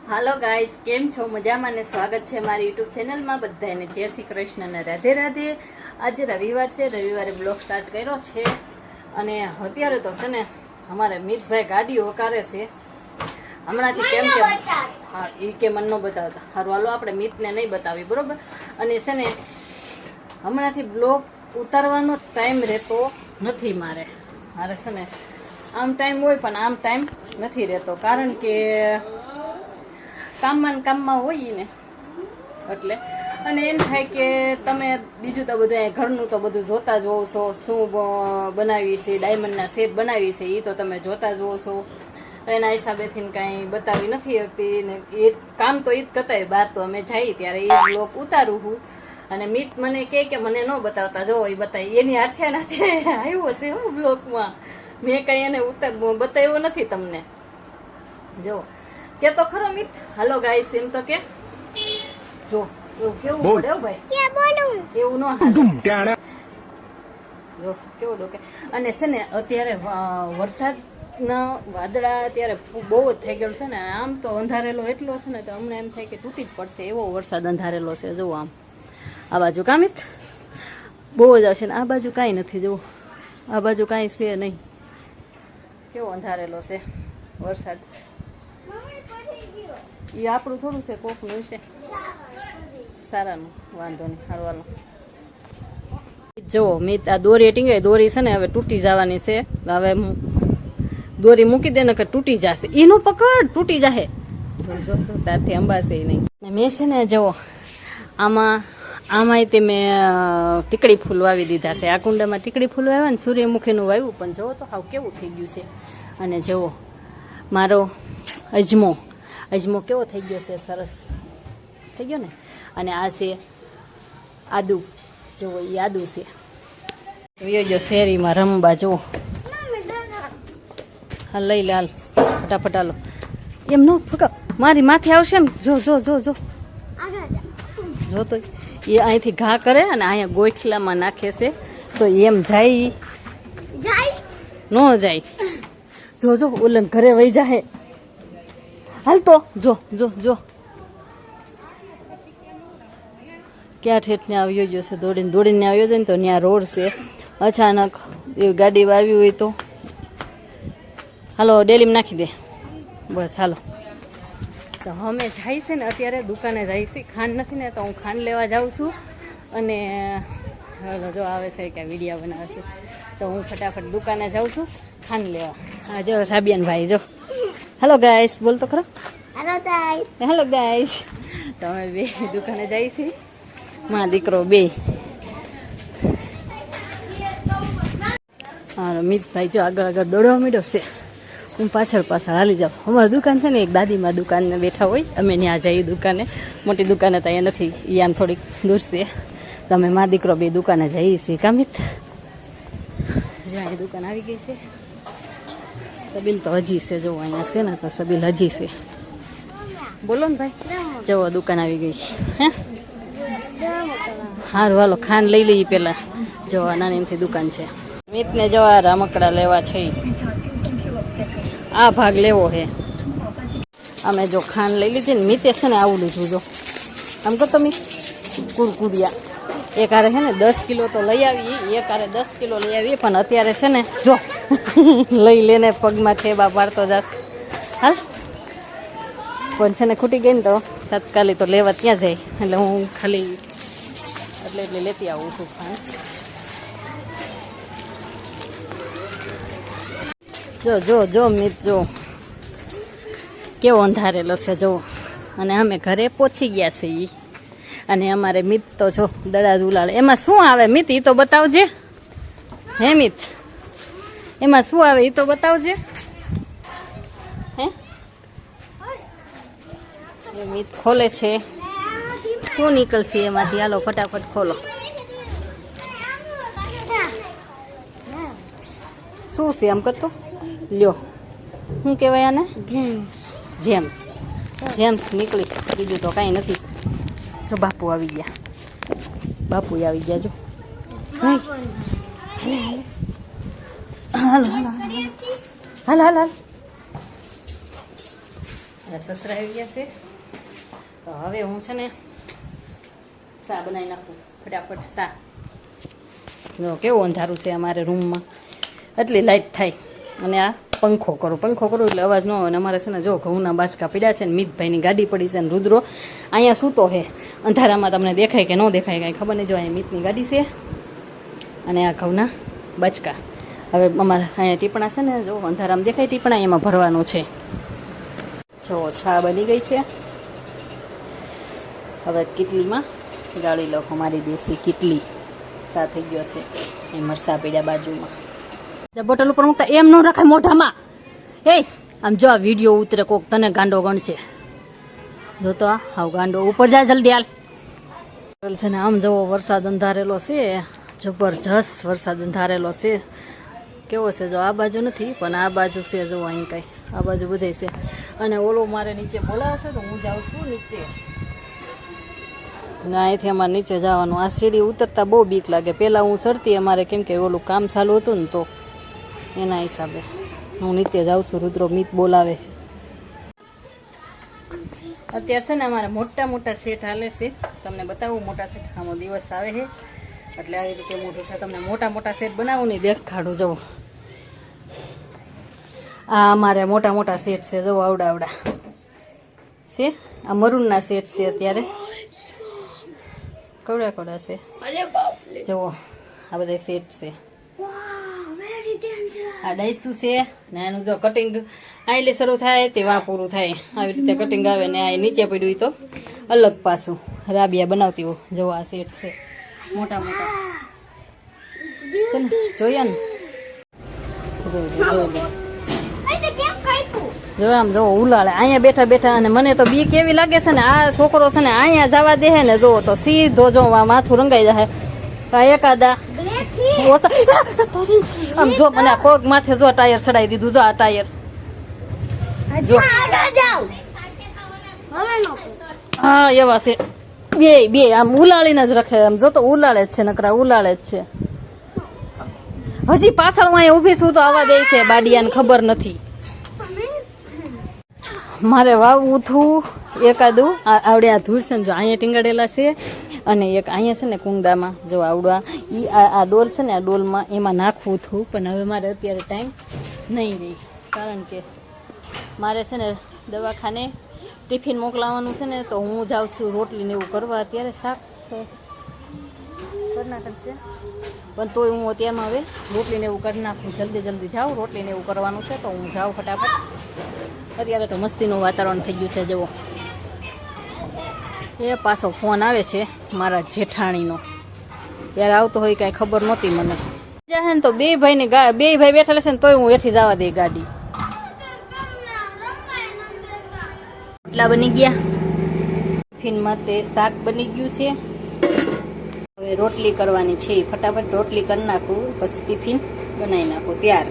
હાલો guys, કેમ છો? મજામાં ને સ્વાગત છે મારી યુટ્યુબ ચેનલમાં. બધાને જય શ્રી કૃષ્ણ ને રાધે રાધે. આજે રવિવાર છે, રવિવારે બ્લોગ સ્ટાર્ટ કર્યો છે. અને અત્યારે તો છે ને અમારે મિતભાઈ ગાડી હકારે છે હમણાંથી. કેમ કે હા, એ કે મને ન બતાવતા. સારું, હાલો આપણે મિતને નહીં બતાવી, બરોબર? અને છે ને હમણાંથી બ્લોગ ઉતારવાનો ટાઈમ રહેતો નથી મારે છે ને આમ ટાઈમ હોય પણ આમ ટાઈમ નથી રહેતો, કારણ કે કામમાં હોઈએ ને એટલે. અને એમ થાય કે તમે બીજું તો બધું ઘરનું તો બધું જોતા જ હોવ છો, શું બનાવી છે, ડાયમંડના સેટ બનાવી છે એ તો તમે જોતા જ હોવ છો. એના હિસાબેથી કાંઈ બતાવી નથી શકતી ને. એ કામ તો એ જ કરતા બહાર તો અમે જઈએ ત્યારે એ બ્લોગ ઉતારું છું. અને મિત મને કે મને ન બતાવતા, જો એ બતાવી એની હાથે આવ્યો છે હું બ્લોગમાં. મેં કઈ એને બતાવ્યો નથી તમને. જો કે તો ખરો મિત. હાલો ગાઈસ, એમ તો કે જો કેવું પડે ભાઈ, એવું ન હાલે. જો કેવું ડોકે. અને છે ને અત્યારે વરસાદના વાદળા અત્યારે બહુ જ થઈ ગયેલું છે ને. આમ તો અંધારેલો એટલો છે ને તો હમણાં એમ થાય કે તૂટી જ પડશે એવો વરસાદ અંધારેલો છે. જુઓ આમ આ બાજુ કામિત બહુ જ આવશે ને આ બાજુ કાંઈ નથી. જુઓ આ બાજુ કાંઈ છે નહીં. કેવો અંધારેલો છે વરસાદ. એ આપણું થોડું છે, કોકનું છે સારાનું. વાંધો નહીં, હારવાનો. જુઓ મિત, આ દોરી ટીંગાઈ, દોરી છે ને હવે તૂટી જવાની છે. હવે દોરી મૂકી દે ને કે તૂટી જશે. એનું પકડ, તૂટી જશે. ત્યારથી અંબાશે નહીં. મેં છે ને જુઓ આમાંય તે મેં ટીકડી ફૂલ વાવી દીધા છે. આ કુંડામાં ટીકડી ફૂલ વાવ્યા ને સૂર્યમુખીનું વાવ્યું, પણ જુઓ તો હાવ કેવું થઈ ગયું છે. અને જુઓ મારો અજમો કેવો થઈ ગયો છે, સરસ થઈ ગયો ને. અને આ છે આદુ, જુઓ એ આદુ છે. જો શેરીમાં રમવા, જુઓ હાલ લઈ લે, હાલ ફટાફટ હાલો. એમ ન ફકા, મારી માથે આવશે એમ. જો જો જો જો જો તો એ અહીંથી ઘા કરે અને અહીંયા ગોખલામાં નાખે છે તો એમ જાય ન જાય. જો જો ઓલન ઘરે વહી જાય. હાલ તો જો જો જો ક્યાં ઠેઠને આવ્યો ગયો છે. દોડીને આવ્યો છે ને તો ત્યાં રોડ છે. અચાનક એવી ગાડી આવી હોય તો હાલો ડેલીમાં નાખી દે બસ. હાલો તો અમે જાય છે ને અત્યારે દુકાને જાય છે. ખાંડ નથી ને તો હું ખાંડ લેવા જાઉં છું. અને હાલો જો આવે છે કે વિડીયો બનાવે છે તો હું ફટાફટ દુકાને જાઉં છું ખાંડ લેવા. હા જો રાબિયાન ભાઈ જો. હેલો ગાઈસ, બોલ તો ખરો. Hello guys. તો અમે બે દુકાને જઈએ છીએ, માં દીકરો બે. હા મિતભાઈ જો આગળ દોડવા માંડ્યો છે, હું પાછળ હાલી જાઉં. અમારી દુકાન છે ને એક દાદીમાં દુકાને બેઠા હોય, અમે ત્યાં જઈએ દુકાને. મોટી દુકાને તો અહીંયા નથી, એ આમ થોડીક દૂર છે. તો અમે માં દીકરો બે દુકાને જઈએ છીએ. કામિત જ્યાં દુકાન આવી ગઈ છે. સબીલ તો હજી છે, જો અહીંયા છે ને તો સબીલ હજી છે. બોલો ને ભાઈ, જવો દુકાન આવી ગઈ. હે હારું હાલો ખાંડ લઈ લઈએ પેલા. જો નાની એમથી દુકાન છે. મિતને જવા રમકડા લેવા છે, આ ભાગ લેવો હે. અમે જો ખાંડ લઈ લીધી ને. મિતે છે ને આવું લીધું, જો આમ કરતો મિત કુરકુરિયા. એક હારે છે ને 10 કિલો તો લઈ આવી, એક હારે 10 કિલો લઈ આવી. પણ અત્યારે છે ને જો લઈ લેને પગમાં ઠેબા પાડતો જાત. હાલ પણ છે ને ખૂટી ગઈ ને તો તાત્કાલિક તો લેવા ત્યાં જાય. એટલે હું ખાલી એટલે લેતી આવું છું ખાંડ. જો જો જો મિત જો કેવો અંધારેલો છે જો. અને અમે ઘરે પહોંચી ગયા છીએ. અને અમારે મિત તો જો દડા ઉલાળે. એમાં શું આવે મિત, એ તો બતાવજે. હે મિત, એમાં શું આવે એ તો બતાવજે. હે મિત ખોલે છે, શું નીકળશે એમાંથી. હાલો ફટાફટ ખોલો. શું છે આમ કરતો લ્યો, શું કહેવાય આને? જેમ્સ નીકળી. બીજું તો કાંઈ નથી. જો બાપુ આવી ગયા, બાપુ આવી ગયા. જો હાલ હાલ હાલ હાલ હાલ. સસરા આવી ગયા છે તો હવે હું છે ને ચા બનાવી નાખું ફટાફટ ચા. જો કેવું અંધારું છે અમારે રૂમમાં, એટલી લાઇટ થાય. અને આ પંખો કરું એટલે અવાજ ન આવે. અને અમારે છે ને જો ઘઉંના બાસકા પીડ્યા છે ને મિતભાઈની ગાડી પડી છે ને રુદ્રો અહીંયા સૂતો છે. અંધારામાં તમને દેખાય કે ન દેખાય કાંઈ ખબર નહીં. જો અહીંયા મિતની ગાડી છે અને આ ઘઉંના બાચકા. હવે અમારે અહીંયા ટીપણા છે ને જો અંધારામાં દેખાય ટીપણા, એમાં ભરવાનું છે. જો છા બની ગઈ છે. હવે કિટલીમાં ગાળી લો, અમારી દેશી કિટલી. સા થઈ ગયો છે. એ મરસા પીડ્યા બાજુમાં. બોટલ ઉપર મૂકતા એમ ન રખાય મોઢામાં. હે આમ જો આ વિડીયો ઉતરે કોક તને ગાંડો ગણશે. જો તો આ હાવ ગાંડો. ઉપર જા જલ્દી હાલ. છે ને આમ જવો વરસાદ અંધારેલો છે, જબરજસ્ત વરસાદ અંધારેલો છે. કેવો છે જો આ બાજુ નથી પણ આ બાજુ છે. જો અહીં કાંઈ આ બાજુ બધે છે. અને ઓલો મારે નીચે બોલાવશે તો હું જાઉં છું નીચે. ને અહીંથી અમારે નીચે જવાનું. આ સીડી ઉતરતા બહુ બીક લાગે. પહેલાં હું ચડતી અમારે કેમ કે ઓલું કામ ચાલુ હતું ને તો એના હિસાબે હું નીચે જાઉં છું. રુદ્રો મિત બોલાવે. અત્યારે છે ને અમારે મોટા સેટ હાલે છે. તમને બતાવું મોટા સેટ. આનો દિવસ આવે છે એટલે આવી રીતે મોટું છે. તમને મોટા સેટ બનાવું નહીં દેખાડું. જવું આ અમારે મોટા સેટ છે. જવો આવડા છે. આ મરૂનના સેટ છે. અત્યારે કવડા છે. જુઓ આ બધા સેટ છે. આ ડાયસું છે ને એનું જો કટિંગ આઈલે શરૂ થાય તેવા પૂરું થાય. આવી રીતે કટિંગ આવે ને આ નીચે પડ્યું તો અલગ પાછું રાબિયા બનાવતી હોય. જો આ સેટ છે મોટા છે ને. જોઈએ ને જો આમ જો ઉલાળે અહીંયા બેઠા અને મને તો બી કેવી લાગે છે ને. આ છોકરો છે ને અહીંયા જવા દે ને જો તો સીધો જો માથું રંગાઈ જાય. એકાદા આમ જો મને પગ માથે જો ટાયર ચડાવી દીધું. જો આ ટાયર જો હા એવા છે. બે આમ ઉલાળીને જ રખે. આમ જો તો ઉલાળે જ છે નકરા ઉલાળે જ છે. હજી પાછળ હું અહીંયા ઊભી છું તો આવા દે છે બાડિયાને ખબર નથી. મારે વાવવું હતું એકાદું. આવડે આ ધૂળ છે ને જો અહીંયા ટીંગાડેલા છે અને એક અહીંયા છે ને કુંડામાં જો આવડા આ ડોલ છે ને આ ડોલમાં એમાં નાખવું હતું. પણ હવે મારે અત્યારે ટાઈમ નહીં રહી કારણ કે મારે છે ને દવાખાને ટિફિન મોકલાવાનું છે ને તો હું જાઉં છું રોટલીને એવું કરવા. અત્યારે શાક કરી નાખે છે પણ તોય હું અત્યારમાં હવે રોટલીને એવું કરી નાખું. જલ્દી જાઉં. રોટલીને એવું કરવાનું છે તો હું જાઉં ફટાફટ. અત્યારે તો મસ્તીનું વાતાવરણ થઈ ગયું છે. જુઓ એ પાછો ફોન આવે છે મારા જેઠાણીનો. યાર આવતો હોય કાંઈ ખબર નહોતી મને. જાહે ને તો બે ભાઈ બેઠેલા છે ને તોય હું હેઠી જવા દે ગાડી. રોટલા બની ગયા. ટિફિનમાં તે શાક બની ગયું છે. હવે રોટલી કરવાની છે. ફટાફટ રોટલી કરી નાખું પછી ટિફિન બનાવી નાખું ત્યાર.